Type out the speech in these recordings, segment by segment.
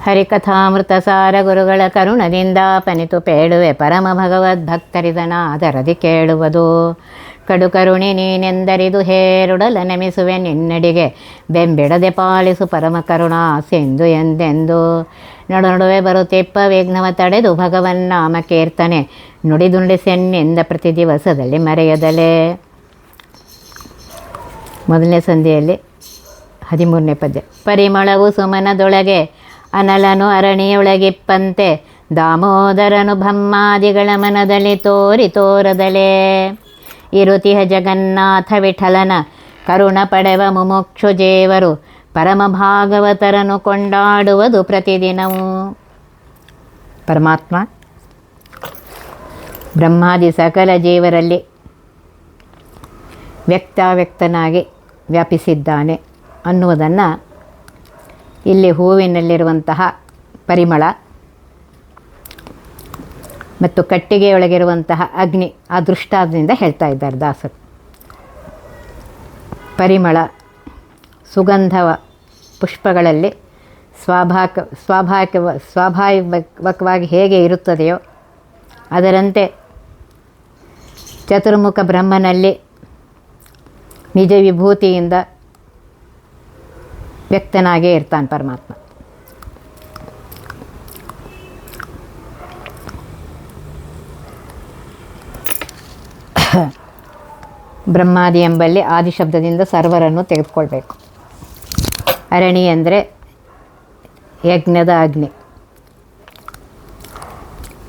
ಹರಿಕಥಾಮೃತ ಸಾರ ಗುರುಗಳ ಕರುಣದಿಂದ ಪನಿತು ಪೇಳುವೆ ಪರಮ ಭಗವದ್ಭಕ್ತರಿದನಾದರದಿ ಕೇಳುವುದು. ಕಡು ಕರುಣಿ ನೀನೆಂದರಿದು ಹೇರುಡಲ ನೆಮಿಸುವೆ ನಿನ್ನಡಿಗೆ ಬೆಂಬಿಡದೆ ಪಾಲಿಸು ಪರಮ ಕರುಣಾ ಸಿಂಧು ಎಂದೆಂದು. ನಡುವೆ ಬರುತ್ತಿಪ್ಪ ವಿಘ್ನವ ತಡೆದು ಭಗವನ್ನಾಮ ಕೀರ್ತನೆ ನುಡಿದುಂಡಿಸೆನ್ನಿಂದ ಪ್ರತಿ ದಿವಸದಲ್ಲಿ ಮರೆಯದಲೇ. ಮೊದಲನೇ ಸಂಧಿಯಲ್ಲಿ 13ನೇ ಪದ್ಯ. ಪರಿಮಳವು ಸುಮನದೊಳಗೆ ಅನಲನು ಅರಣಿಯೊಳಗಿಪ್ಪಂತೆ ದಾಮೋದರನು ಬ್ರಹ್ಮಾದಿಗಳ ಮನದಲ್ಲಿ ತೋರದಲೇ. ಇರುತಿಹ ಜಗನ್ನಾಥ ವಿಠಲನ ಕರುಣ ಪಡೆವ ಮುಮುಕ್ಷು ಜೇವರು ಪರಮ ಭಾಗವತರನು ಕೊಂಡಾಡುವುದು ಪ್ರತಿದಿನವೂ. ಪರಮಾತ್ಮ ಬ್ರಹ್ಮಾದಿ ಸಕಲ ಜೀವರಲ್ಲಿ ವ್ಯಕ್ತಾವ್ಯಕ್ತನಾಗಿ ವ್ಯಾಪಿಸಿದ್ದಾನೆ ಅನ್ನುವುದನ್ನು ಇಲ್ಲಿ ಹೂವಿನಲ್ಲಿರುವಂತಹ ಪರಿಮಳ ಮತ್ತು ಕಟ್ಟಿಗೆಯೊಳಗಿರುವಂತಹ ಅಗ್ನಿ ಆ ದೃಷ್ಟಾಂತದಿಂದ ಹೇಳ್ತಾ ಇದ್ದಾರೆ ದಾಸರು. ಪರಿಮಳ ಸುಗಂಧವ ಪುಷ್ಪಗಳಲ್ಲಿ ಸ್ವಾಭಾವಿಕವಾಗಿ ಹೇಗೆ ಇರುತ್ತದೆಯೋ ಅದರಂತೆ ಚತುರ್ಮುಖ ಬ್ರಹ್ಮನಲ್ಲಿ ನಿಜ ವಿಭೂತಿಯಿಂದ ವ್ಯಕ್ತನಾಗೇ ಇರ್ತಾನೆ ಪರಮಾತ್ಮ. ಬ್ರಹ್ಮಾದಿ ಎಂಬಲ್ಲಿ ಆದಿಶಬ್ದದಿಂದ ಸರ್ವರನ್ನು ತೆಗೆದುಕೊಳ್ಬೇಕು. ಅರಣಿ ಅಂದರೆ ಯಜ್ಞದ ಅಗ್ನಿ.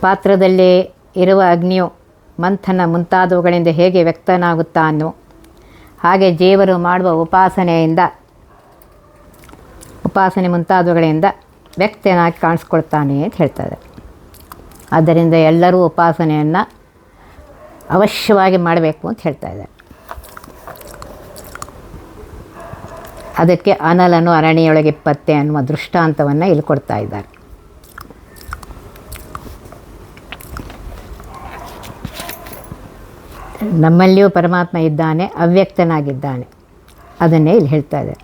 ಪಾತ್ರದಲ್ಲಿ ಇರುವ ಅಗ್ನಿಯು ಮಂಥನ ಮುಂತಾದವುಗಳಿಂದ ಹೇಗೆ ವ್ಯಕ್ತನಾಗುತ್ತಾನೋ ಹಾಗೆ ಜೀವರು ಮಾಡುವ ಉಪಾಸನೆ ಮುಂತಾದವುಗಳಿಂದ ವ್ಯಕ್ತನಾಗಿ ಕಾಣಿಸ್ಕೊಳ್ತಾನೆ ಅಂತ ಹೇಳ್ತಾರೆ. ಆದ್ದರಿಂದ ಎಲ್ಲರೂ ಉಪಾಸನೆಯನ್ನು ಅವಶ್ಯವಾಗಿ ಮಾಡಬೇಕು ಅಂತ ಹೇಳ್ತಾ ಇದ್ದಾರೆ. ಅದಕ್ಕೆ ಅನಲನು ಅರಣಿಯೊಳಗಿಪ್ಪತ್ತೆ ಅನ್ನುವ ದೃಷ್ಟಾಂತವನ್ನು ಇಲ್ಲಿ ಕೊಡ್ತಾ ಇದ್ದಾರೆ. ನಮ್ಮಲ್ಲಿಯೂ ಪರಮಾತ್ಮ ಇದ್ದಾನೆ, ಅವ್ಯಕ್ತನಾಗಿದ್ದಾನೆ. ಅದನ್ನೇ ಇಲ್ಲಿ ಹೇಳ್ತಾ ಇದ್ದಾರೆ.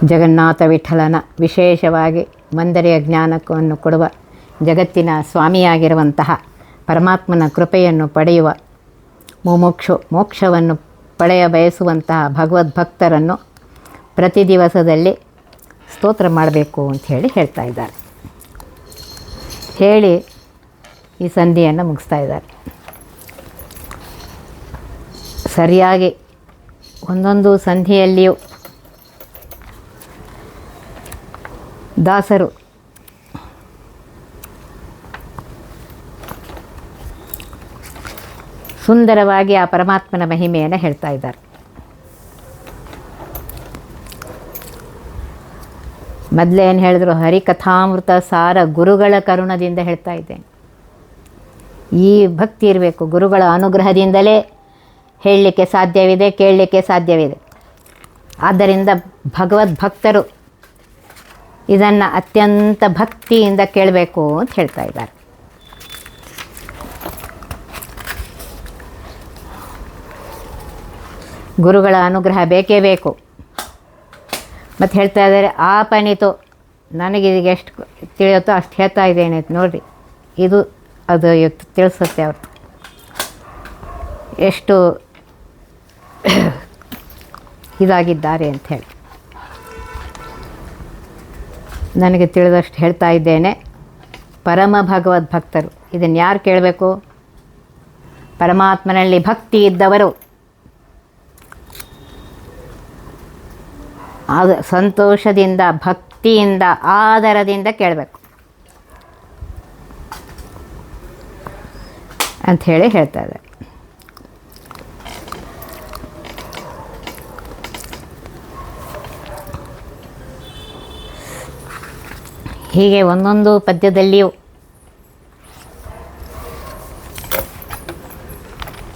ಜಗನ್ನಾಥ ವಿಠಲನ ವಿಶೇಷವಾಗಿ ಮಂದರಿಯ ಜ್ಞಾನವನ್ನು ಕೊಡುವ ಜಗತ್ತಿನ ಸ್ವಾಮಿಯಾಗಿರುವಂತಹ ಪರಮಾತ್ಮನ ಕೃಪೆಯನ್ನು ಪಡೆಯುವ ಮುಮುಕ್ಷು ಮೋಕ್ಷವನ್ನು ಪಡೆಯ ಬಯಸುವಂತಹ ಭಗವದ್ಭಕ್ತರನ್ನು ಪ್ರತಿ ದಿವಸದಲ್ಲಿ ಸ್ತೋತ್ರ ಮಾಡಬೇಕು ಅಂತ ಹೇಳ್ತಾ ಇದ್ದಾರೆ. ಹೇಳಿ ಈ ಸಂಧಿಯನ್ನು ಮುಗಿಸ್ತಾ ಇದ್ದಾರೆ. ಸರಿಯಾಗಿ ಒಂದೊಂದು ಸಂಧಿಯಲ್ಲಿಯೂ ದಾಸರು ಸುಂದರವಾಗಿ ಆ ಪರಮಾತ್ಮನ ಮಹಿಮೆಯನ್ನು ಹೇಳ್ತಾ ಇದ್ದಾರೆ. ಮೊದಲೇನು ಹೇಳಿದ್ರು, ಹರಿಕಥಾಮೃತ ಸಾರ ಗುರುಗಳ ಕರುಣದಿಂದ ಹೇಳ್ತಾ ಇದ್ದೇನೆ. ಈ ಭಕ್ತಿ ಇರಬೇಕು. ಗುರುಗಳ ಅನುಗ್ರಹದಿಂದಲೇ ಹೇಳಲಿಕ್ಕೆ ಸಾಧ್ಯವಿದೆ, ಕೇಳಲಿಕ್ಕೆ ಸಾಧ್ಯವಿದೆ. ಆದ್ದರಿಂದ ಭಗವದ್ಭಕ್ತರು ಇದನ್ನು ಅತ್ಯಂತ ಭಕ್ತಿಯಿಂದ ಕೇಳಬೇಕು ಅಂತ ಹೇಳ್ತಾ ಇದ್ದಾರೆ. ಗುರುಗಳ ಅನುಗ್ರಹ ಬೇಕೇ ಬೇಕು. ಮತ್ತು ಹೇಳ್ತಾ ಇದ್ದಾರೆ, ಆಪನಿತು ನನಗೆ ಈಗ ಎಷ್ಟು ತಿಳಿಯುತ್ತೋ ಅಷ್ಟು ಹೇಳ್ತಾ ಇದ್ದೇನೆ ನೋಡಿರಿ. ಇದು ಅದು ತಿಳಿಸುತ್ತೆ ಅವರು ಎಷ್ಟು ಇದಾಗಿದ್ದಾರೆ ಅಂಥೇಳಿ. ನನಗೆ ತಿಳಿದಷ್ಟು ಹೇಳ್ತಾ ಇದ್ದೇನೆ. ಪರಮ ಭಗವದ್ಭಕ್ತರು ಇದನ್ನು ಯಾರು ಕೇಳಬೇಕು? ಪರಮಾತ್ಮನಲ್ಲಿ ಭಕ್ತಿ ಇದ್ದವರು, ಅದು ಸಂತೋಷದಿಂದ, ಭಕ್ತಿಯಿಂದ, ಆದರದಿಂದ ಕೇಳಬೇಕು ಅಂಥೇಳಿ ಹೇಳ್ತಾ ಇದ್ದಾರೆ. ಹೀಗೆ ಒಂದೊಂದು ಪದ್ಯದಲ್ಲಿಯೂ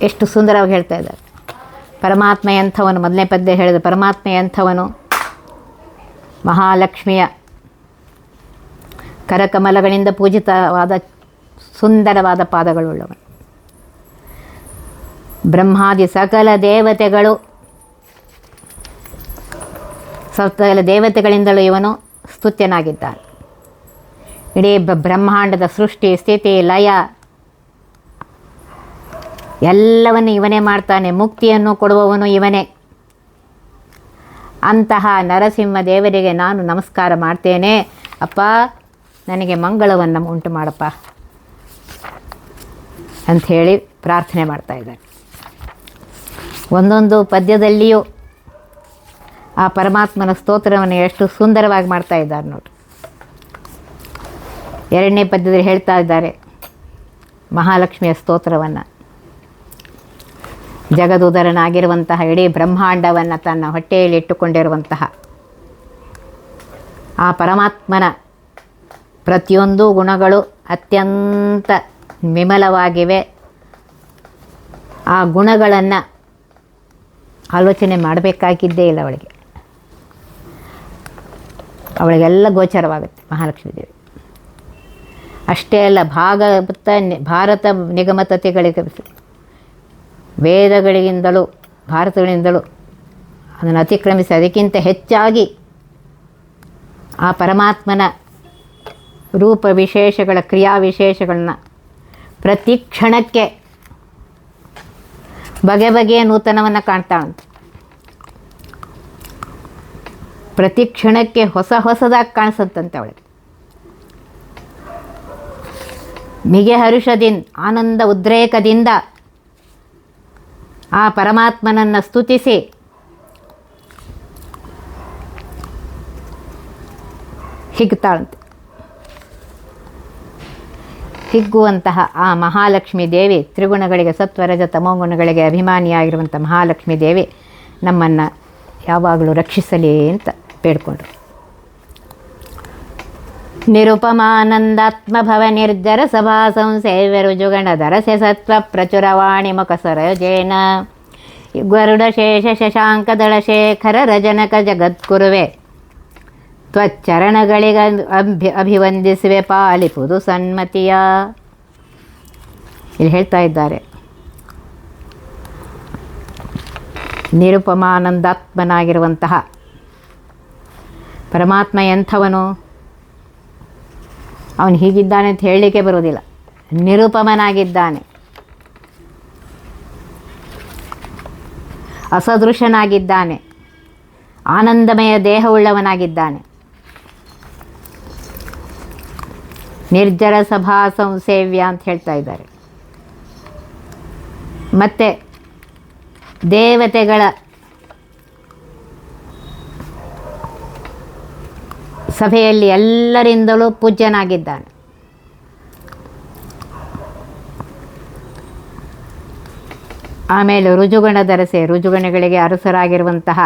ಎಷ್ಟು ಸುಂದರವಾಗಿ ಹೇಳ್ತಾ ಇದ್ದಾರೆ. ಪರಮಾತ್ಮ ಎಂಥವನು, ಮೊದಲನೇ ಪದ್ಯ ಹೇಳಿದ ಪರಮಾತ್ಮ ಎಂಥವನು, ಮಹಾಲಕ್ಷ್ಮಿಯ ಕರಕಮಲಗಳಿಂದ ಪೂಜಿತವಾದ ಸುಂದರವಾದ ಪಾದಗಳುಳ್ಳವನು. ಬ್ರಹ್ಮಾದಿ ಸಕಲ ದೇವತೆಗಳು ಸಕಲ ದೇವತೆಗಳಿಂದಲೂ ಇವನು ಸ್ತುತ್ಯನಾಗಿದ್ದಾನೆ. ಇಡೀ ಬ್ರಹ್ಮಾಂಡದ ಸೃಷ್ಟಿ, ಸ್ಥಿತಿ, ಲಯ ಎಲ್ಲವನ್ನು ಇವನೇ ಮಾಡ್ತಾನೆ. ಮುಕ್ತಿಯನ್ನು ಕೊಡುವವನು ಇವನೇ. ಅಂತಹ ನರಸಿಂಹ ದೇವರಿಗೆ ನಾನು ನಮಸ್ಕಾರ ಮಾಡ್ತೇನೆ. ಅಪ್ಪ, ನನಗೆ ಮಂಗಳವನ್ನು ಉಂಟು ಮಾಡಪ್ಪ ಅಂಥೇಳಿ ಪ್ರಾರ್ಥನೆ ಮಾಡ್ತಾ ಇದ್ದಾರೆ. ಒಂದೊಂದು ಪದ್ಯದಲ್ಲಿಯೂ ಆ ಪರಮಾತ್ಮನ ಸ್ತೋತ್ರವನ್ನು ಎಷ್ಟು ಸುಂದರವಾಗಿ ಮಾಡ್ತಾ ಇದ್ದಾರೆ ನೋಡಿ. 2ನೇ ಪದ್ಯದಲ್ಲಿ ಹೇಳ್ತಾ ಇದ್ದಾರೆ ಮಹಾಲಕ್ಷ್ಮಿಯ ಸ್ತೋತ್ರವನ್ನು. ಜಗದುದರನಾಗಿರುವಂತಹ, ಇಡೀ ಬ್ರಹ್ಮಾಂಡವನ್ನು ತನ್ನ ಹೊಟ್ಟೆಯಲ್ಲಿ ಇಟ್ಟುಕೊಂಡಿರುವಂತಹ ಆ ಪರಮಾತ್ಮನ ಪ್ರತಿಯೊಂದು ಗುಣಗಳು ಅತ್ಯಂತ ವಿಮಲವಾಗಿವೆ. ಆ ಗುಣಗಳನ್ನು ಆಲೋಚನೆ ಮಾಡಬೇಕಾಗಿದ್ದೇ ಇಲ್ಲ ಅವಳಿಗೆಲ್ಲ ಗೋಚರವಾಗುತ್ತೆ ಮಹಾಲಕ್ಷ್ಮೀ ದೇವಿ. ಅಷ್ಟೇ ಅಲ್ಲ, ಭಾರತ ನಿಗಮತತೆಗಳಿಗೆ, ವೇದಗಳಿಗಿಂತಲೂ ಭಾರತಗಳಿಂದಲೂ ಅದನ್ನು ಅತಿಕ್ರಮಿಸಿ ಅದಕ್ಕಿಂತ ಹೆಚ್ಚಾಗಿ ಆ ಪರಮಾತ್ಮನ ರೂಪ ವಿಶೇಷಗಳ, ಕ್ರಿಯಾ ವಿಶೇಷಗಳನ್ನ ಪ್ರತಿ ಕ್ಷಣಕ್ಕೆ ಬಗೆ ಬಗೆಯ ನೂತನವನ್ನು ಕಾಣ್ತಾಳಂತೆ. ಪ್ರತಿ ಕ್ಷಣಕ್ಕೆ ಹೊಸದಾಗಿ ಕಾಣಿಸುತ್ತಂತೆ ಅವಳಿಗೆ. ಮಿಗೆ ಹರುಷದಿಂದ, ಆನಂದ ಉದ್ರೇಕದಿಂದ ಆ ಪರಮಾತ್ಮನನ್ನು ಸ್ತುತಿಸಿ ಹಿಗ್ತಾಳಂತೆ. ಹಿಗ್ಗುವಂತಹ ಆ ಮಹಾಲಕ್ಷ್ಮೀ ದೇವಿ, ತ್ರಿಗುಣಗಳಿಗೆ, ಸತ್ವರಜ ತಮೋಗುಣಗಳಿಗೆ ಅಭಿಮಾನಿಯಾಗಿರುವಂಥ ಮಹಾಲಕ್ಷ್ಮೀ ದೇವಿ ನಮ್ಮನ್ನು ಯಾವಾಗಲೂ ರಕ್ಷಿಸಲಿ ಅಂತ ಬೇಡ್ಕೊಂಡ್ರು. ನಿರುಪಮಾನಂದಾತ್ಮಭವ ನಿರ್ಜರ ಸಭಾ ಸಂಸೇವ್ಯ ರುಜುಗಣಧರಸೆ ಸತ್ವ ಪ್ರಚುರವಾಣಿ ಮುಖ ಸರೋಜೇನ ಗರುಡ ಶೇಷ ಶಶಾಂಕದಳ ಶೇಖರ ರಜನಕ ಜಗದ್ಗುರುವೆ ತ್ವಚ್ಚರಣಗಳಿಗೆ ಅಭಿವಂದಿಸುವೆ ಪಾಲಿಪುದು ಸನ್ಮತಿಯ. ಇಲ್ಲಿ ಹೇಳ್ತಾ ಇದ್ದಾರೆ, ನಿರುಪಮಾನಂದಾತ್ಮನಾಗಿರುವಂತಹ ಪರಮಾತ್ಮ ಎಂಥವನು, ಅವನು ಹೀಗಿದ್ದಾನೆ ಅಂತ ಹೇಳಲಿಕ್ಕೆ ಬರುವುದಿಲ್ಲ. ನಿರುಪಮನಾಗಿದ್ದಾನೆ, ಅಸದೃಶನಾಗಿದ್ದಾನೆ, ಆನಂದಮಯ ದೇಹವುಳ್ಳವನಾಗಿದ್ದಾನೆ. ನಿರ್ಜರ ಸಭಾ ಸಂಸೇವ್ಯ ಅಂತ ಹೇಳ್ತಾ ಇದ್ದಾರೆ. ಮತ್ತು ದೇವತೆಗಳ ಸಭೆಯಲ್ಲಿ ಎಲ್ಲರಿಂದಲೂ ಪೂಜ್ಯನಾಗಿದ್ದಾನೆ. ಆಮೇಲೆ ರುಜುಗಣಧರಸೆ, ರುಜುಗಣಗಳಿಗೆ ಅರಸರಾಗಿರುವಂತಹ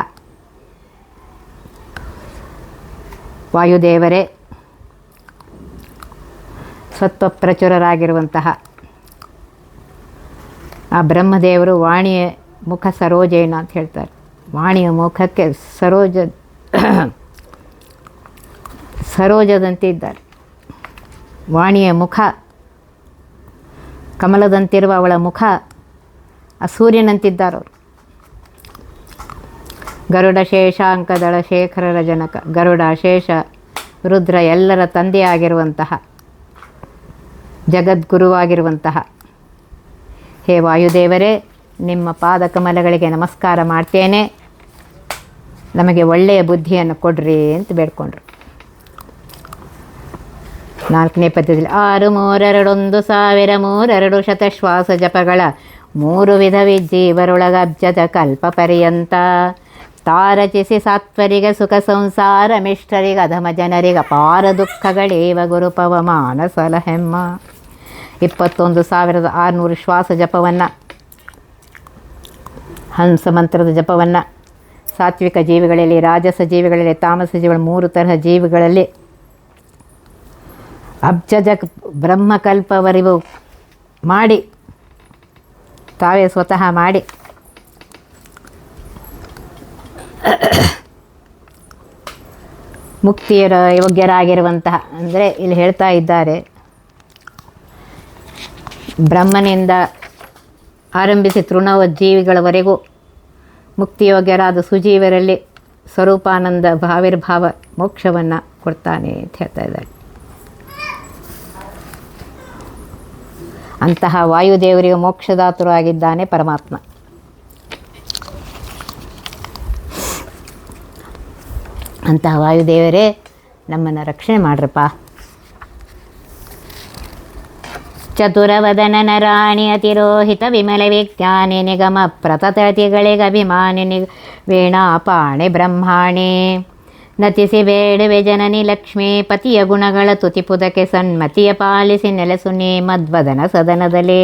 ವಾಯುದೇವರೇ, ಸತ್ವಪ್ರಚುರರಾಗಿರುವಂತಹ ಆ ಬ್ರಹ್ಮದೇವರು ವಾಣಿಯ ಮುಖ ಸರೋಜೇನ ಅಂತ ಹೇಳ್ತಾರೆ. ವಾಣಿಯ ಮುಖಕ್ಕೆ ಸರೋಜದಂತೆ ಇದ್ದಾರೆ. ವಾಣಿಯ ಮುಖ ಕಮಲದಂತಿರುವ ಅವಳ ಮುಖ ಆ ಸೂರ್ಯನಂತಿದ್ದಾರವರು. ಗರುಡ ಶೇಷಾಂಕದಳ ಶೇಖರರ ಜನಕ, ಗರುಡ, ಶೇಷ, ರುದ್ರ ಎಲ್ಲರ ತಂದೆಯಾಗಿರುವಂತಹ, ಜಗದ್ಗುರುವಾಗಿರುವಂತಹ ಹೇ ವಾಯುದೇವರೇ, ನಿಮ್ಮ ಪಾದಕಮಲಗಳಿಗೆ ನಮಸ್ಕಾರ ಮಾಡ್ತೇನೆ, ನಮಗೆ ಒಳ್ಳೆಯ ಬುದ್ಧಿಯನ್ನು ಕೊಡ್ರಿ ಅಂತ ಬೇಡ್ಕೊಂಡ್ರು. 4ನೇ ಪದ್ಯದಲ್ಲಿ 6321002 ಶತಶ್ವಾಸ ಜಪಗಳ 3 ವಿಧ ವಿಜ್ಜೀವರೊಳಗಬ್ಜದ ಕಲ್ಪ ಪರ್ಯಂತ ತಾರಚಿಸಿ ಸಾತ್ವರಿಗೆ ಸುಖ ಸಂಸಾರ ಮಿಷ್ಟರಿಗೆ ಅಧಮ ಜನರಿಗೆ ಅಪಾರ ದುಃಖಗಳೇವ ಗುರುಪವಮಾನ ಸಲಹೆಮ್ಮ. 21,600 ಶ್ವಾಸ ಜಪವನ್ನು, ಹಂಸ ಮಂತ್ರದ ಜಪವನ್ನು ಸಾತ್ವಿಕ ಜೀವಿಗಳಲ್ಲಿ, ರಾಜಸ ಜೀವಿಗಳಲ್ಲಿ, ತಾಮಸ ಜೀವಿಗಳ 3 ತರಹ ಜೀವಿಗಳಲ್ಲಿ ಅಬ್ಜಜ ಬ್ರಹ್ಮಕಲ್ಪವರೆಗೂ ಮಾಡಿ, ತಾವೇ ಸ್ವತಃ ಮಾಡಿ ಮುಕ್ತಿಯ ಯೋಗ್ಯರಾಗಿರುವಂತಹ, ಅಂದರೆ ಇಲ್ಲಿ ಹೇಳ್ತಾ ಇದ್ದಾರೆ, ಬ್ರಹ್ಮನಿಂದ ಆರಂಭಿಸಿ ತೃಣವ ಜೀವಿಗಳವರೆಗೂ ಮುಕ್ತಿಯೋಗ್ಯರಾದ ಸುಜೀವರಲ್ಲಿ ಸ್ವರೂಪಾನಂದ ಭಾವಿರ್ಭಾವ ಮೋಕ್ಷವನ್ನು ಕೊಡ್ತಾನೆ ಅಂತ ಹೇಳ್ತಾ ಇದ್ದಾರೆ. ಅಂತಹ ವಾಯುದೇವರಿಗೆ ಮೋಕ್ಷದಾತರು ಆಗಿದ್ದಾನೆ ಪರಮಾತ್ಮ. ಅಂತಹ ವಾಯುದೇವರೇ ನಮ್ಮನ್ನು ರಕ್ಷಣೆ ಮಾಡ್ರಪ್ಪ. ಚತುರವದನ ನರಾಣಿ ಅತಿರೋಹಿತ ವಿಮಲ ವಿಜ್ಞಾನಿ ನಿಗಮ ಪ್ರತತತಿಗಳಿಗಭಿಮಾನಿ ವೀಣಾಪಾಣಿ ಬ್ರಹ್ಮಾಣಿ ನತಿಸಿ ಬೇಡುವೆ ಜನನಿ ಲಕ್ಷ್ಮೀ ಪತಿಯ ಗುಣಗಳ ತುತಿಪುದಕ್ಕೆ ಸನ್ಮತಿಯ ಪಾಲಿಸಿ ನೆಲೆಸು ನೀ ಮದ್ವದನ ಸದನದಲ್ಲಿ.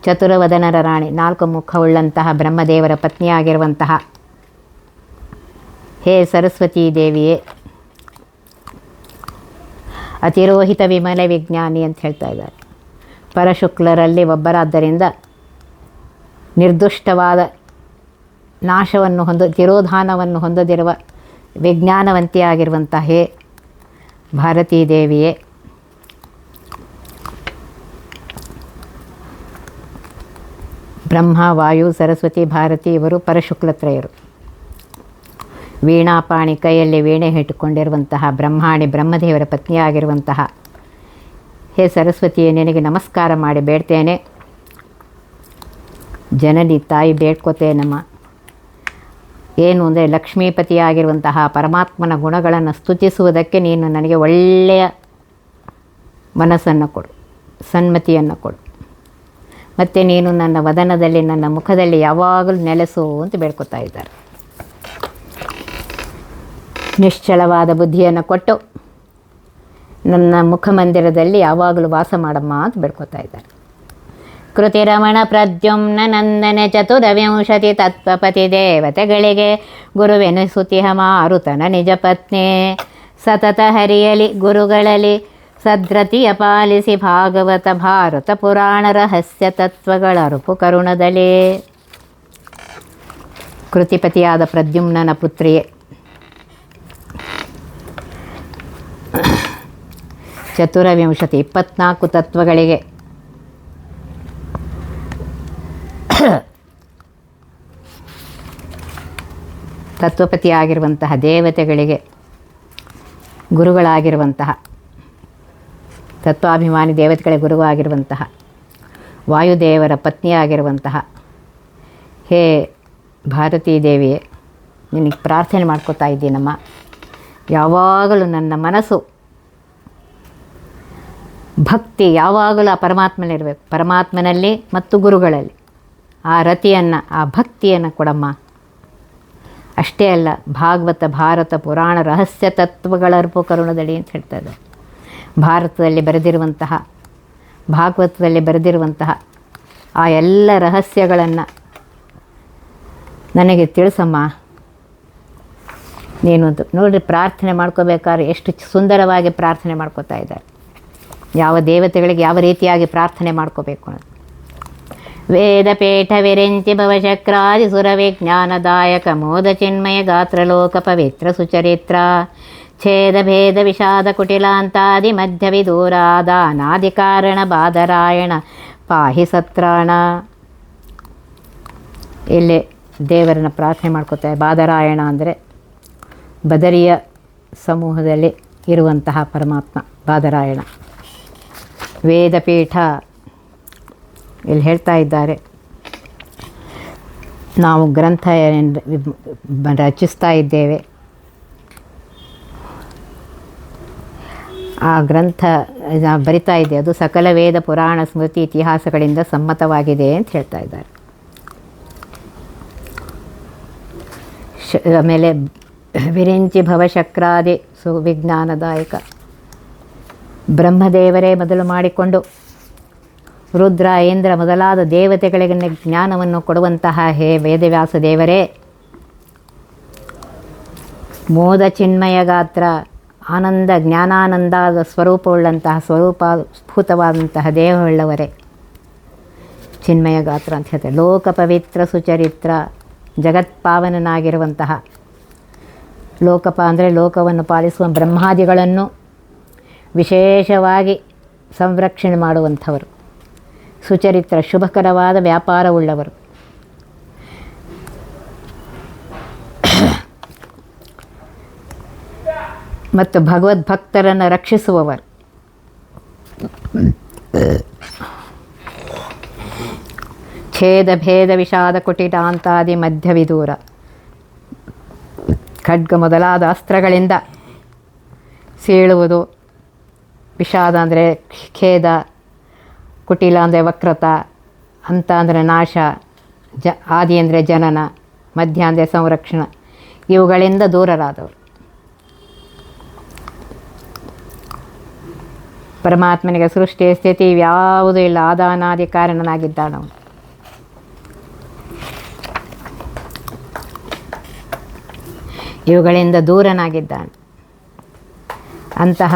ಚತುರವದನರ ರಾಣಿ, 4 ಮುಖವುಳ್ಳಂತಹ ಬ್ರಹ್ಮದೇವರ ಪತ್ನಿಯಾಗಿರುವಂತಹ ಹೇ ಸರಸ್ವತೀ ದೇವಿಯೇ, ಅತಿರೋಹಿತ ವಿಮಲ ವಿಜ್ಞಾನಿ ಅಂತ ಹೇಳ್ತಾ ಇದ್ದಾರೆ. ಪರಶುಕ್ಲರಲ್ಲಿ ಒಬ್ಬರಾದ್ದರಿಂದ ನಿರ್ದುಷ್ಟವಾದ ನಾಶವನ್ನು ತಿರೋಧಾನವನ್ನು ಹೊಂದದಿರುವ ವಿಜ್ಞಾನವಂತಿಯಾಗಿರುವಂಥ ಹೇ ಭಾರತೀ ದೇವಿಯೇ, ಬ್ರಹ್ಮ, ವಾಯು, ಸರಸ್ವತಿ, ಭಾರತಿ ಇವರು ಪರಶುಕ್ಲತ್ರಯರು. ವೀಣಾಪಾಣಿ, ಕೈಯಲ್ಲಿ ವೀಣೆ ಇಟ್ಟುಕೊಂಡಿರುವಂತಹ ಬ್ರಹ್ಮಾಣಿ, ಬ್ರಹ್ಮದೇವರ ಪತ್ನಿಯಾಗಿರುವಂತಹ ಹೇ ಸರಸ್ವತಿಯೇ, ನಿನಗೆ ನಮಸ್ಕಾರ ಮಾಡಿ ಬೇಡ್ತೇನೆ. ಜನನಿ ತಾಯಿ ಬೇಡ್ಕೋತೇನಮ್ಮ. ಏನು ಅಂದರೆ ಲಕ್ಷ್ಮೀಪತಿಯಾಗಿರುವಂತಹ ಪರಮಾತ್ಮನ ಗುಣಗಳನ್ನು ಸ್ತುತಿಸುವುದಕ್ಕೆ ನೀನು ನನಗೆ ಒಳ್ಳೆಯ ಮನಸ್ಸನ್ನು ಕೊಡು, ಸನ್ಮತಿಯನ್ನು ಕೊಡು. ಮತ್ತು ನೀನು ನನ್ನ ವದನದಲ್ಲಿ, ನನ್ನ ಮುಖದಲ್ಲಿ ಯಾವಾಗಲೂ ನೆಲೆಸು ಅಂತ ಬೇಡ್ಕೊತಾ ಇದ್ದಾರೆ. ನಿಶ್ಚಳವಾದ ಬುದ್ಧಿಯನ್ನು ಕೊಟ್ಟು ನನ್ನ ಮುಖಮಂದಿರದಲ್ಲಿ ಯಾವಾಗಲೂ ವಾಸ ಮಾಡಮ್ಮ ಅಂತ ಬೇಡ್ಕೊತಾ ಇದ್ದಾರೆ. ಕೃತಿರಮಣ ಪ್ರದ್ಯುಮ್ನ ನಂದನೆ ಚತುರವಿಂಶತಿ ತತ್ವಪತಿ ದೇವತೆಗಳಿಗೆ ಗುರುವೆನಿಸುತಿಹ ಮಾರುತನ ನಿಜ ಪತ್ನಿ. ಸತತ ಹರಿಯಲಿ ಗುರುಗಳಲ್ಲಿ ಸದ್ರತಿಯ ಪಾಲಿಸಿ ಭಾಗವತ ಭಾರತ ಪುರಾಣ ರಹಸ್ಯ ತತ್ವಗಳ ಅರುಪು ಕರುಣದಲ್ಲಿ. ಕೃತಿಪತಿಯಾದ ಪ್ರದ್ಯುಮ್ನನ ಪುತ್ರಿಯೇ, ಚತುರವಿಂಶತಿ 24 ತತ್ವಗಳಿಗೆ ತತ್ವಪತಿಯಾಗಿರುವಂತಹ ದೇವತೆಗಳಿಗೆ ಗುರುಗಳಾಗಿರುವಂತಹ, ತತ್ವಾಭಿಮಾನಿ ದೇವತೆಗಳಿಗೆ ಗುರುವಾಗಿರುವಂತಹ ವಾಯುದೇವರ ಪತ್ನಿಯಾಗಿರುವಂತಹ ಹೇ ಭಾರತೀ ದೇವಿಯೇ, ನಿನಗೆ ಪ್ರಾರ್ಥನೆ ಮಾಡ್ಕೋತಾ ಇದ್ದೀನಮ್ಮ. ಯಾವಾಗಲೂ ನನ್ನ ಮನಸ್ಸು ಭಕ್ತಿ ಯಾವಾಗಲೂ ಆ ಪರಮಾತ್ಮನಲ್ಲಿರಬೇಕು, ಪರಮಾತ್ಮನಲ್ಲಿ ಮತ್ತು ಗುರುಗಳಲ್ಲಿ. ಆ ರತಿಯನ್ನು, ಆ ಭಕ್ತಿಯನ್ನು ಕೊಡಮ್ಮ. ಅಷ್ಟೇ ಅಲ್ಲ, ಭಾಗವತ ಭಾರತ ಪುರಾಣ ರಹಸ್ಯ ತತ್ವಗಳ ಅರ್ಪು ಕರುಣದಡಿ ಅಂತ ಹೇಳ್ತಾರೆ. ಭಾರತದಲ್ಲಿ ಬರೆದಿರುವಂತಹ, ಭಾಗವತದಲ್ಲಿ ಬರೆದಿರುವಂತಹ ಆ ಎಲ್ಲ ರಹಸ್ಯಗಳನ್ನು ನನಗೆ ತಿಳಿಸಮ್ಮ ನೀನು ಅಂತ. ನೋಡಿರಿ, ಪ್ರಾರ್ಥನೆ ಮಾಡ್ಕೋಬೇಕಾದ್ರೆ ಎಷ್ಟು ಸುಂದರವಾಗಿ ಪ್ರಾರ್ಥನೆ ಮಾಡ್ಕೋತಾ ಇದ್ದಾರೆ. ಯಾವ ದೇವತೆಗಳಿಗೆ ಯಾವ ರೀತಿಯಾಗಿ ಪ್ರಾರ್ಥನೆ ಮಾಡ್ಕೋಬೇಕು ಅನ್ನೋದು. ವೇದಪೀಠ ವಿರಿಂಚಿ ಭವಚಕ್ರಾದಿ ಸುರವಿಜ್ಞಾನದಾಯಕ ಮೋದ ಚಿನ್ಮಯ ಗಾತ್ರ ಲೋಕ ಪವಿತ್ರ ಸುಚರಿತ್ರ ಛೇದ ಭೇದ ವಿಷಾದ ಕುಟಿಲಾಂತಾದಿ ಮಧ್ಯ ವಿದೂರಾದಾನಾದಿ ಕಾರಣ ಬಾದರಾಯಣ ಪಾಹಿ ಸತ್ರಾಣ. ಇಲ್ಲಿ ದೇವರನ್ನ ಪ್ರಾರ್ಥನೆ ಮಾಡ್ಕೋತಾರೆ. ಬಾದರಾಯಣ ಅಂದರೆ ಬದರಿಯ ಸಮೂಹದಲ್ಲಿ ಇರುವಂತಹ ಪರಮಾತ್ಮ ಬಾದರಾಯಣ. ವೇದಪೀಠ ಇಲ್ಲಿ ಹೇಳ್ತಾ ಇದ್ದಾರೆ, ನಾವು ಗ್ರಂಥ ರಚಿಸ್ತಾ ಇದ್ದೇವೆ. ಆ ಗ್ರಂಥ ಬರಿತಾ ಇದೆ, ಅದು ಸಕಲ ವೇದ ಪುರಾಣ ಸ್ಮೃತಿ ಇತಿಹಾಸಗಳಿಂದ ಸಮ್ಮತವಾಗಿದೆ ಅಂತ ಹೇಳ್ತಾ ಇದ್ದಾರೆ. ಆಮೇಲೆ ವಿರಿಂಚಿ ಭವಶಕ್ರಾದಿ ಸುವಿಜ್ಞಾನದಾಯಕ, ಬ್ರಹ್ಮದೇವರೇ ಮೊದಲು ಮಾಡಿಕೊಂಡು ರುದ್ರ ಇಂದ್ರ ಮೊದಲಾದ ದೇವತೆಗಳಿಗೆ ಜ್ಞಾನವನ್ನು ಕೊಡುವಂತಹ ಹೇ ವೇದವ್ಯಾಸ ದೇವರೇ, ಮೋದ ಚಿನ್ಮಯ ಗಾತ್ರ, ಆನಂದ ಜ್ಞಾನಾನಂದಾದ ಸ್ವರೂಪವುಳ್ಳಂತಹ ಸ್ವರೂಪ ಸ್ಫುತವಾದಂತಹ ದೇಹವುಳ್ಳವರೇ, ಚಿನ್ಮಯ ಗಾತ್ರ ಅಂತ ಹೇಳ್ತಾರೆ. ಲೋಕ ಪವಿತ್ರ ಸುಚರಿತ್ರ, ಜಗತ್ಪಾವನನಾಗಿರುವಂತಹ, ಲೋಕಪ ಅಂದರೆ ಲೋಕವನ್ನು ಪಾಲಿಸುವ ಬ್ರಹ್ಮಾದಿಗಳನ್ನು ವಿಶೇಷವಾಗಿ ಸಂರಕ್ಷಣೆ ಮಾಡುವಂಥವರು. ಸುಚರಿತ್ರ, ಶುಭಕರವಾದ ವ್ಯಾಪಾರವುಳ್ಳವರು. ಮತ್ತು ಭಗವದ್ಭಕ್ತರನ್ನು ರಕ್ಷಿಸುವವರು. ಛೇದ ಭೇದ ವಿಷಾದ ಕುಟಿಲಾಂತಾದಿ ಮಧ್ಯವಿದೂರ. ಖಡ್ಗ ಮೊದಲಾದ ಅಸ್ತ್ರಗಳಿಂದ ಸೀಳುವುದು, ವಿಷಾದ ಅಂದರೆ ಖೇದ, ಕುಟಿಲ ಅಂದರೆ ವಕ್ರತ, ಅಂತ ಅಂದರೆ ನಾಶ, ಆದಿ ಅಂದರೆ ಜನನ, ಮಧ್ಯ ಅಂದರೆ ಸಂರಕ್ಷಣೆ, ಇವುಗಳಿಂದ ದೂರರಾದವರು. ಪರಮಾತ್ಮನಿಗೆ ಸೃಷ್ಟಿ ಸ್ಥಿತಿ ಇವ್ಯಾವುದೂ ಇಲ್ಲ, ಆದಾನಾದಿ ಕಾರಣನಾಗಿದ್ದಾನವನು. ಇವುಗಳಿಂದ ದೂರನಾಗಿದ್ದಾನೆ. ಅಂತಹ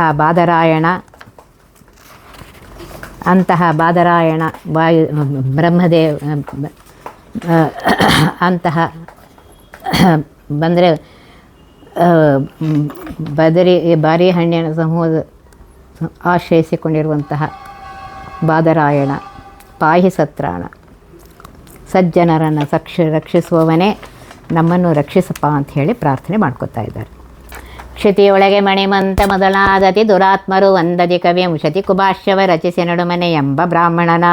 ಬಾದರಾಯಣ ವಾಯು ಬ್ರಹ್ಮದೇವ ಅಂತಹ ಬಂದರೆ ಬಾರಿ ಹಣ್ಣಿನ ಸಮೂಹದ ಆಶ್ರಯಿಸಿಕೊಂಡಿರುವಂತಹ ಬಾದರಾಯಣ, ಪಾಹಿ ಸತ್ರಾಣ, ಸಜ್ಜನರನ್ನು ರಕ್ಷಿಸುವವನೇ ನಮ್ಮನ್ನು ರಕ್ಷಿಸಪ್ಪ ಅಂತ ಹೇಳಿ ಪ್ರಾರ್ಥನೆ ಮಾಡ್ಕೊತಾ ಇದ್ದಾರೆ. ಕ್ಷಿತಿಯೊಳಗೆ ಮಣಿಮಂತ ಮೊದಲಾದತಿ ದುರಾತ್ಮರು ವಂದದಿ ಕವಿ ಮುಷತಿ ಕುಭಾಷ್ಯವ ರಚಿಸಿ ನಡುಮನೆ ಎಂಬ ಬ್ರಾಹ್ಮಣನ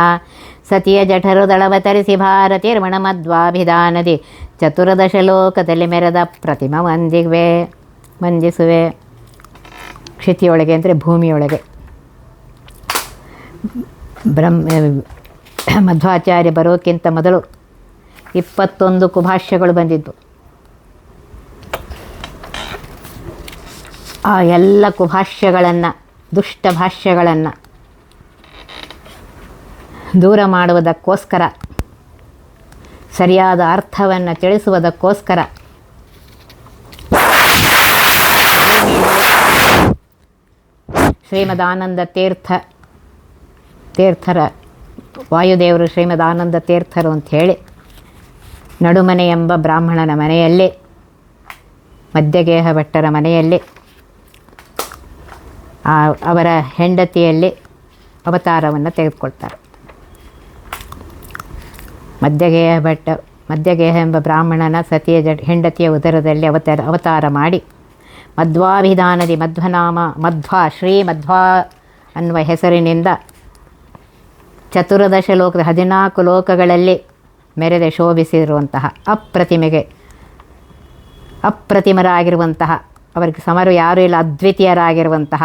ಸತಿಯ ಜಠರು ದಳವತರಿಸಿ ಭಾರತಿ ರಮಣ ಮಧ್ವಾಭಿಧಾನದಿ ಚತುರ್ದಶ ಲೋಕದಲ್ಲಿ ಮೆರೆದ ಪ್ರತಿಮ ವಂದಿಸುವೆ. ಕ್ಷಿತಿಯೊಳಗೆ ಅಂದರೆ ಭೂಮಿಯೊಳಗೆ. ಮಧ್ವಾಚಾರ್ಯ ಬರೋಕ್ಕಿಂತ ಮೊದಲು 21 ಕುಭಾಷ್ಯಗಳು ಬಂದಿದ್ದು. ಆ ಎಲ್ಲ ಕುಭಾಷ್ಯಗಳನ್ನು, ದುಷ್ಟ ಭಾಷ್ಯಗಳನ್ನು ದೂರ ಮಾಡುವುದಕ್ಕೋಸ್ಕರ, ಸರಿಯಾದ ಅರ್ಥವನ್ನು ತಿಳಿಸುವುದಕ್ಕೋಸ್ಕರ ಶ್ರೀಮದಾನಂದ ತೀರ್ಥರ ವಾಯುದೇವರು ಶ್ರೀಮದಾನಂದ ತೀರ್ಥರು ಅಂಥೇಳಿ ನಡುಮನೆ ಎಂಬ ಬ್ರಾಹ್ಮಣನ ಮನೆಯಲ್ಲಿ, ಮಧ್ಯಗೇಹ ಭಟ್ಟರ ಮನೆಯಲ್ಲಿ, ಅವರ ಹೆಂಡತಿಯಲ್ಲಿ ಅವತಾರವನ್ನು ತೆಗೆದುಕೊಳ್ತಾರೆ. ಮಧ್ಯಗೇಹ ಎಂಬ ಬ್ರಾಹ್ಮಣನ ಸತಿಯ ಹೆಂಡತಿಯ ಉದರದಲ್ಲಿ ಅವತಾರ ಮಾಡಿ ಮಧ್ವಾಭಿಧಾನದಿ ಶ್ರೀ ಮಧ್ವಾ ಅನ್ನುವ ಹೆಸರಿನಿಂದ ಚತುರ್ದಶ ಲೋಕದ 14 ಲೋಕಗಳಲ್ಲಿ ಮೆರೆದೆ ಶೋಭಿಸಿರುವಂತಹ ಅಪ್ರತಿಮರಾಗಿರುವಂತಹ, ಅವರಿಗೆ ಸಮರು ಯಾರೂ ಇಲ್ಲ, ಅದ್ವಿತೀಯರಾಗಿರುವಂತಹ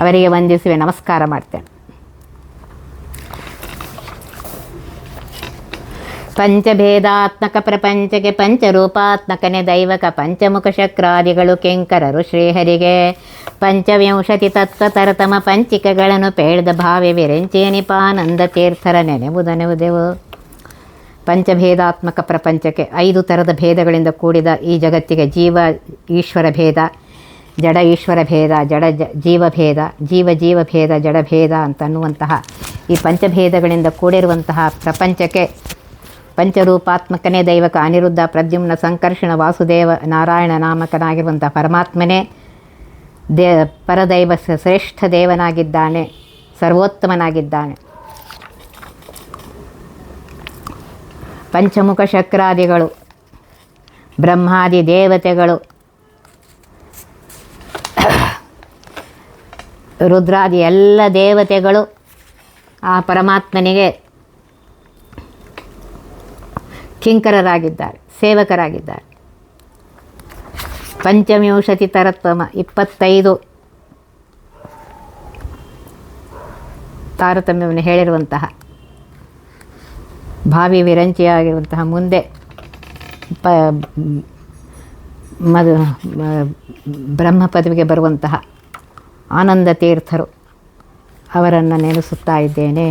ಅವರಿಗೆ ವಂದಿಸುವೆ, ನಮಸ್ಕಾರ ಮಾಡ್ತೇನೆ. ಪಂಚಭೇದಾತ್ಮಕ ಪ್ರಪಂಚಕ್ಕೆ ಪಂಚರೂಪಾತ್ಮಕನೇ ದೈವಕ ಪಂಚಮುಖ ಶಕ್ರಾದಿಗಳು ಕೆಂಕರರು ಶ್ರೀಹರಿಗೆ ಪಂಚವಿಂಶತಿ ತತ್ವ ತರತಮ ಪಂಚಿಕಗಳನ್ನು ಪೇಳ್ದ ಭಾವ್ಯ ವಿರೆಂಚೇನಿಪಾನಂದ ತೀರ್ಥರ ನೆನೆವುದೆವು. ಪಂಚಭೇದಾತ್ಮಕ ಪ್ರಪಂಚಕ್ಕೆ 5 ಥರದ ಭೇದಗಳಿಂದ ಕೂಡಿದ ಈ ಜಗತ್ತಿಗೆ ಜೀವ ಈಶ್ವರ ಭೇದ, ಜಡ ಈಶ್ವರ ಭೇದ, ಜೀವಭೇದ, ಜೀವಭೇದ, ಜಡಭೇದ ಅಂತನ್ನುವಂತಹ ಈ ಪಂಚಭೇದಗಳಿಂದ ಕೂಡಿರುವಂತಹ ಪ್ರಪಂಚಕ್ಕೆ ಪಂಚರೂಪಾತ್ಮಕನೇ ದೈವಕ ಅನಿರುದ್ಧ ಪ್ರದ್ಯುಮ್ನ ಸಂಕರ್ಷಣ ವಾಸುದೇವ ನಾರಾಯಣ ನಾಮಕನಾಗಿರುವಂಥ ಪರಮಾತ್ಮನೇ ಪರದೈವ ಶ್ರೇಷ್ಠ ದೇವನಾಗಿದ್ದಾನೆ, ಸರ್ವೋತ್ತಮನಾಗಿದ್ದಾನೆ. ಪಂಚಮುಖ ಶಕ್ರಾದಿಗಳು, ಬ್ರಹ್ಮಾದಿ ದೇವತೆಗಳು, ರುದ್ರಾದಿ ಎಲ್ಲ ದೇವತೆಗಳು ಆ ಪರಮಾತ್ಮನಿಗೆ ಕಿಂಕರರಾಗಿದ್ದಾರೆ, ಸೇವಕರಾಗಿದ್ದಾರೆ. ಪಂಚವಿಂಶತಿ ತರತ್ವಮ 25 ತಾರತಮ್ಯವನ್ನು ಹೇಳಿರುವಂತಹ ಭಾವಿ ವಿರಂಚಿಯಾಗಿರುವಂತಹ ಮುಂದೆ ಬ್ರಹ್ಮ ಪದವಿಗೆ ಬರುವಂತಹ ಆನಂದ ತೀರ್ಥರು ಅವರನ್ನು ನೆನೆಸುತ್ತಾ ಇದ್ದೇನೆ.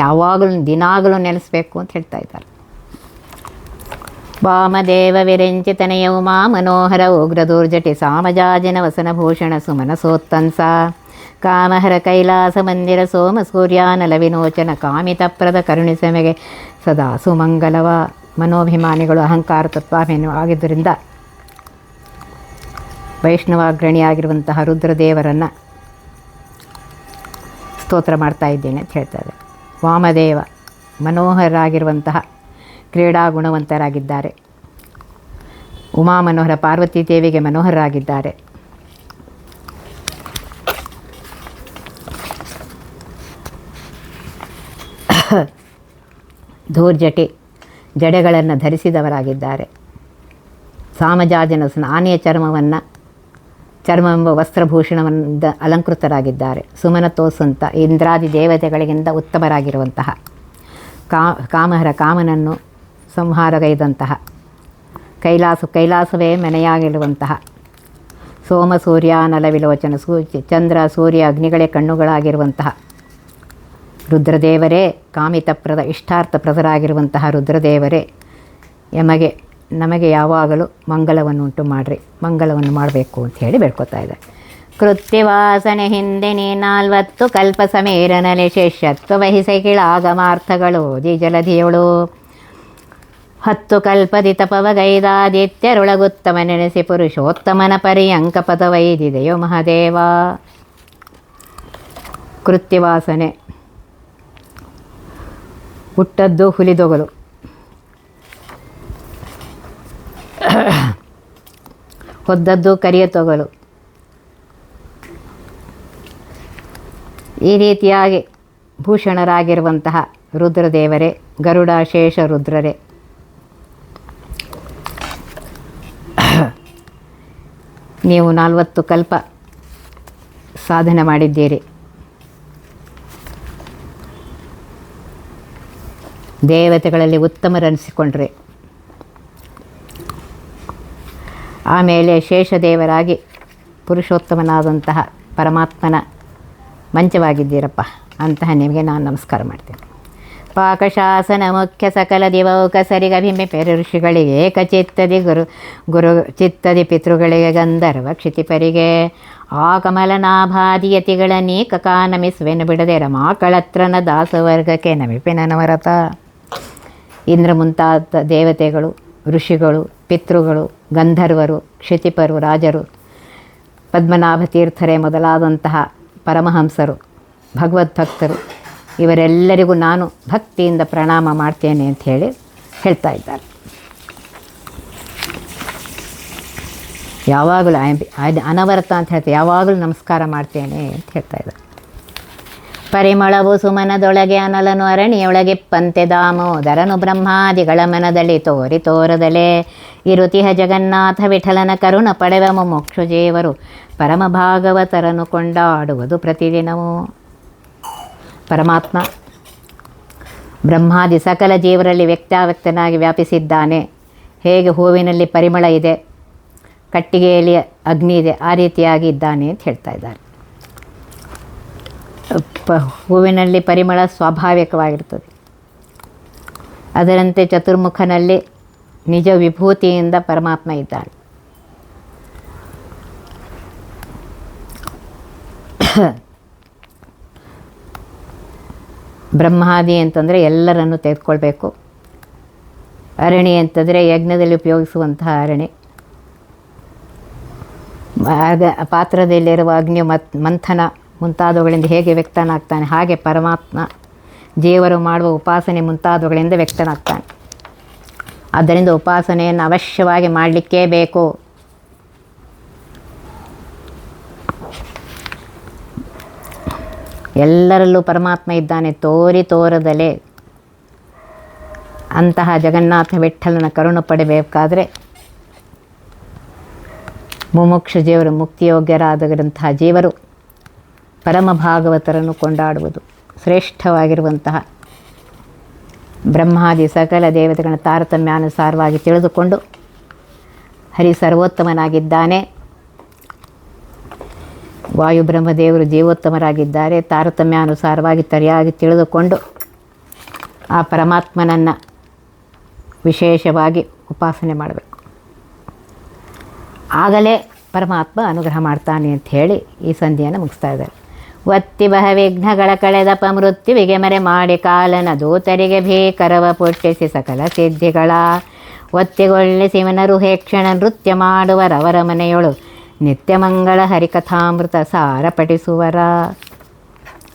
ಯಾವಾಗಲೂ ದಿನಾಗಲೂ ನೆನೆಸಬೇಕು ಅಂತ ಹೇಳ್ತಾ ಇದ್ದಾರೆ. ವಾಮದೇವ ವಿರಂಚಿತನೆಯ ಉಮಾ ಮನೋಹರ ಉಗ್ರ ದುರ್ಜಟಿ ಸಾಮಜಾಜನ ವಸನಭೂಷಣ ಸುಮನಸೋತ್ತಂಸ ಕಾಮಹರ ಕೈಲಾಸ ಮಂದಿರ ಸೋಮ ಸೂರ್ಯಾನಲ ವಿನೋಚನ ಕಾಮಿತಪ್ರದ ಕರುಣಿಸಮೆಗೆ ಸದಾ ಸುಮಂಗಲವ. ಮನೋಭಿಮಾನಿಗಳು ಅಹಂಕಾರ ತತ್ವಾಭಿಮಾನವಾಗಿದ್ದರಿಂದ ವೈಷ್ಣವಾಗ್ರಣಿಯಾಗಿರುವಂತಹ ರುದ್ರದೇವರನ್ನು ಸ್ತೋತ್ರ ಮಾಡ್ತಾ ಇದ್ದೇನೆ ಅಂತ ಹೇಳ್ತಾರೆ. ವಾಮದೇವ ಮನೋಹರರಾಗಿರುವಂತಹ ಕ್ರೀಡಾ ಗುಣವಂತರಾಗಿದ್ದಾರೆ. ಉಮಾ ಮನೋಹರ ಪಾರ್ವತಿ ದೇವಿಗೆ ಮನೋಹರರಾಗಿದ್ದಾರೆ. ಧೂರ್ಜಟಿ ಜಡೆಗಳನ್ನು ಧರಿಸಿದವರಾಗಿದ್ದಾರೆ. ಸಾಮಜಾಜನ ಆನೆಯ ಚರ್ಮವೆಂಬ ವಸ್ತ್ರಭೂಷಣದಿಂದ ಅಲಂಕೃತರಾಗಿದ್ದಾರೆ. ಸುಮನತೋಸಂತ ಇಂದ್ರಾದಿ ದೇವತೆಗಳಿಗಿಂತ ಉತ್ತಮರಾಗಿರುವಂತಹ ಕಾಮಹರ ಕಾಮನನ್ನು ಸಂಹಾರಗೈದಂತಹ ಕೈಲಾಸವೇ ಮನೆಯಾಗಿರುವಂತಹ ಸೋಮ ಸೂರ್ಯ ನಲವಿಲೋಚನ ಚಂದ್ರ ಸೂರ್ಯ ಅಗ್ನಿಗಳೇ ಕಣ್ಣುಗಳಾಗಿರುವಂತಹ ರುದ್ರದೇವರೇ, ಕಾಮಿತಪ್ರದ ಇಷ್ಟಾರ್ಥಪ್ರದರಾಗಿರುವಂತಹ ರುದ್ರದೇವರೇ, ನಮಗೆ ಯಾವಾಗಲೂ ಮಂಗಲವನ್ನು ಉಂಟು ಮಾಡಿರಿ, ಮಂಗಲವನ್ನು ಮಾಡಬೇಕು ಅಂತ ಹೇಳಿ ಬೇಡ್ಕೊತಾ ಇದೆ. ಕೃತ್ಯವಾಸನೆ ಹಿಂದೆ ನೀ 40 ಕಲ್ಪ ಸಮೀರನಲೆ ಶಿಷ್ಯತ್ವ ವಹಿಸಿ ಕಿಳಾಗಮಾರ್ಥಗಳು ಜಲಧಿಯಳು 10 ಕಲ್ಪದಿ ತಪವಗೈದಾದಿತ್ಯರೊಳಗುತ್ತಮ ನೆನೆಸಿ ಪುರುಷೋತ್ತಮನ ಪರ್ಯಂಕ ಪದವೈದಿದೆಯೋ ಮಹಾದೇವ. ಕೃತ್ಯವಾಸನೆ ಹುಟ್ಟದ್ದು ಹುಲಿದೊಗಲು, ಹೊದ್ದದ್ದು ಕರಿಯ ತೊಗಲು. ಈ ರೀತಿಯಾಗಿ ಭೂಷಣರಾಗಿರುವಂತಹ ರುದ್ರದೇವರೇ, ಗರುಡ ಶೇಷ ರುದ್ರರೇ, ನೀವು 40 ಕಲ್ಪ ಸಾಧನೆ ಮಾಡಿದ್ದೀರಿ. ದೇವತೆಗಳಲ್ಲಿ ಉತ್ತಮರನಿಸಿಕೊಂಡ್ರೆ ಆಮೇಲೆ ಶೇಷದೇವರಾಗಿ ಪುರುಷೋತ್ತಮನಾದಂತಹ ಪರಮಾತ್ಮನ ಮಂಚವಾಗಿದ್ದೀರಪ್ಪ. ಅಂತಹ ನಿಮಗೆ ನಾನು ನಮಸ್ಕಾರ ಮಾಡ್ತೀನಿ. ಪಾಕಶಾಸನ ಮುಖ್ಯ ಸಕಲ ದಿವೌಕ ಸರಿಗಭಿಮೆ ಋಷಿಗಳಿಗೆ ಏಕಚಿತ್ತದಿ ಗುರು ಚಿತ್ತದಿ ಪಿತೃಗಳಿಗೆ ಗಂಧರ್ವ ಕ್ಷಿತಿಪರಿಗೆ ಆ ಕಮಲನಾಭಾದಿಯತಿಗಳ ನೀಕ ನಮಿಸುವೆನು ಬಿಡದೆ ರಮಾಕಳತ್ರನ ದಾಸವರ್ಗಕ್ಕೆ ನಮಿಪಿನ ನವರತ. ಇಂದ್ರ ಮುಂತಾದ ದೇವತೆಗಳು, ಋಷಿಗಳು, ಪಿತೃಗಳು, ಗಂಧರ್ವರು, ಕ್ಷಿತಿಪರು, ರಾಜರು, ಪದ್ಮನಾಭ ತೀರ್ಥರೇ ಮೊದಲಾದಂತಹ ಪರಮಹಂಸರು, ಭಗವದ್ಭಕ್ತರು, ಇವರೆಲ್ಲರಿಗೂ ನಾನು ಭಕ್ತಿಯಿಂದ ಪ್ರಣಾಮ ಮಾಡ್ತೇನೆ ಅಂತ ಹೇಳ್ತಾ ಇದ್ದಾರೆ. ಯಾವಾಗಲೂ ಅನವರತ ಅಂತ ಹೇಳ್ತಾರೆ, ಯಾವಾಗಲೂ ನಮಸ್ಕಾರ ಮಾಡ್ತೇನೆ ಅಂತ ಹೇಳ್ತಾ ಇದ್ದಾರೆ. ಪರಿಮಳವು ಸುಮನದೊಳಗೆ ಅನಲನು ಅರಣಿಯೊಳಗೆ ಪಂತೆ ದಾಮೋದರನು ಬ್ರಹ್ಮಾದಿಗಳ ಮನದಲ್ಲಿ ತೋರದಲೆ ಇರುತಿಹ ಜಗನ್ನಾಥ ವಿಠಲನ ಕರುಣ ಪಡೆವ ಮುಮುಕ್ಷುಜೀವರು ಪರಮ ಭಾಗವತರನು ಕೊಂಡಾಡುವುದು ಪ್ರತಿದಿನವೂ. ಪರಮಾತ್ಮ ಬ್ರಹ್ಮಾದಿ ಸಕಲ ಜೀವರಲ್ಲಿ ವ್ಯಕ್ತಾವ್ಯಕ್ತನಾಗಿ ವ್ಯಾಪಿಸಿದ್ದಾನೆ. ಹೇಗೆ ಹೂವಿನಲ್ಲಿ ಪರಿಮಳ ಇದೆ, ಕಟ್ಟಿಗೆಯಲ್ಲಿ ಅಗ್ನಿ ಇದೆ, ಆ ರೀತಿಯಾಗಿ ಇದ್ದಾನೆ ಅಂತ ಹೇಳ್ತಾ ಇದ್ದಾರೆ. ಹೂವಿನಲ್ಲಿ ಪರಿಮಳ ಸ್ವಾಭಾವಿಕವಾಗಿರ್ತದೆ. ಅದರಂತೆ ಚತುರ್ಮುಖನಲ್ಲಿ ನಿಜ ವಿಭೂತಿಯಿಂದ ಪರಮಾತ್ಮ ಇದ್ದಾನೆ. ಬ್ರಹ್ಮಾದಿ ಅಂತಂದರೆ ಎಲ್ಲರನ್ನು ತೆಗೆದುಕೊಳ್ಬೇಕು. ಅರಣಿ ಅಂತಂದರೆ ಯಜ್ಞದಲ್ಲಿ ಉಪಯೋಗಿಸುವಂತಹ ಅರಣಿ. ಪಾತ್ರದಲ್ಲಿರುವ ಅಗ್ನಿ ಮಂಥನ ಮುಂತಾದವುಗಳಿಂದ ಹೇಗೆ ವ್ಯಕ್ತನಾಗ್ತಾನೆ, ಹಾಗೆ ಪರಮಾತ್ಮ ಜೀವರು ಮಾಡುವ ಉಪಾಸನೆ ಮುಂತಾದವುಗಳಿಂದ ವ್ಯಕ್ತನಾಗ್ತಾನೆ. ಆದ್ದರಿಂದ ಉಪಾಸನೆಯನ್ನು ಅವಶ್ಯವಾಗಿ ಮಾಡಲಿಕ್ಕೇ ಬೇಕು. ಎಲ್ಲರಲ್ಲೂ ಪರಮಾತ್ಮ ಇದ್ದಾನೆ, ತೋರದಲೇ. ಅಂತಹ ಜಗನ್ನಾಥ ವಿಠ್ಠಲನ ಕರುಣೆ ಪಡೆಯಬೇಕಾದರೆ ಮುಮುಕ್ಷ ಜೀವರು, ಮುಕ್ತಿಯೋಗ್ಯರಾದಂತಹ ಜೀವರು ಪರಮ ಭಾಗವತರನ್ನು ಕೊಂಡಾಡುವುದು. ಶ್ರೇಷ್ಠವಾಗಿರುವಂತಹ ಬ್ರಹ್ಮಾದಿ ಸಕಲ ದೇವತೆಗಳ ತಾರತಮ್ಯಾನುಸಾರವಾಗಿ ತಿಳಿದುಕೊಂಡು ಹರಿ ಸರ್ವೋತ್ತಮನಾಗಿದ್ದಾನೆ, ವಾಯು ಬ್ರಹ್ಮದೇವರು ಜೀವೋತ್ತಮರಾಗಿದ್ದಾರೆ. ತಾರತಮ್ಯಾನುಸಾರವಾಗಿ ಸರಿಯಾಗಿ ತಿಳಿದುಕೊಂಡು ಆ ಪರಮಾತ್ಮನನ್ನು ವಿಶೇಷವಾಗಿ ಉಪಾಸನೆ ಮಾಡಬೇಕು. ಆಗಲೇ ಪರಮಾತ್ಮ ಅನುಗ್ರಹ ಮಾಡ್ತಾನೆ ಅಂತ ಹೇಳಿ ಈ ಸಂಧಿಯನ್ನು ಮುಗಿಸ್ತಾ ಇದ್ದಾರೆ. ಒತ್ತಿ ಬಹ ವಿಘ್ನಗಳ ಕಳೆದಪ ಮೃತ್ಯುವಿಗೆ ಮರೆ ಮಾಡಿ ಕಾಲನ ದೂತರಿಗೆ ಭೀಕರವ ಪುಟ್ಟಿಸಿ ಸಕಲ ಸಿದ್ಧಿಗಳ ಒತ್ತಿಗೊಳ್ಳಿಸಿ ಮನರು ಹೇಕ್ಷಣ ನೃತ್ಯ ಮಾಡುವರವರ ಮನೆಯೊಳು ನಿತ್ಯ ಮಂಗಳ ಹರಿಕಥಾಮೃತ ಸಾರ ಪಠಿಸುವರ.